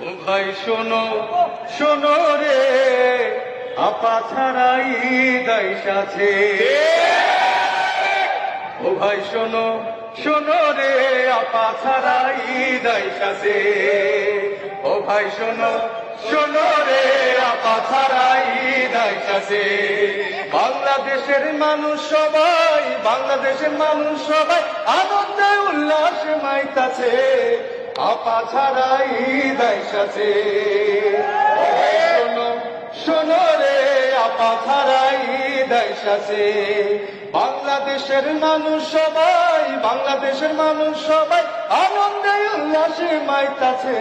ও ভাই শোনো শোনো রে, আপা ছাড়াই দাইশ আছে। ও ভাই শোনো শোনো রে, আপা ছাড়াই দাইশ আছে। ও ভাই শোনো শোনো রে, আপা ছাড়াই দাইশ আছে। বাংলাদেশের মানুষ সবাই, বাংলাদেশের মানুষ সবাই আনন্দে উল্লাসে মাইতাছে, আপা ছাড়াই দাইশ আছে। শোনো শোনো রে, আপা ছাড়াই দাইশ আছে। বাংলাদেশের মানুষ সবাই, বাংলাদেশের মানুষ সবাই আনন্দে উল্লাসে মাইতাছে,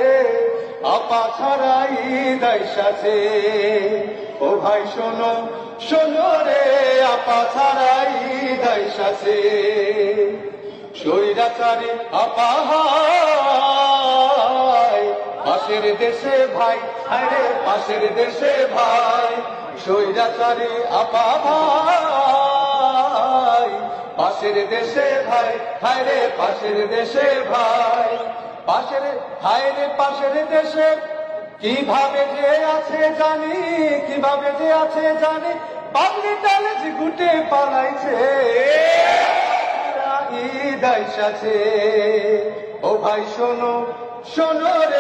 আপা ছাড়াই দাইশ আছে। ও ভাই শোনো শোনো রে, আপা ছাড়াই দাইশ আছে। স্বৈরাচারী আপা হায়, পাশের দেশে ভাই, আরে পাশের দেশে ভাই। স্বৈরাচারী আপা ভাই, পাশের দেশে ভাই, হায় রে পাশের দেশে ভাই। পাশের হায় রে পাশের দেশে কিভাবে যে আছে জানি, কিভাবে যে আছে জানি, পাগলি টালে যে গুটে পালাইছে, দাইশ আছে। ও ভাই শোনো শোনো রে।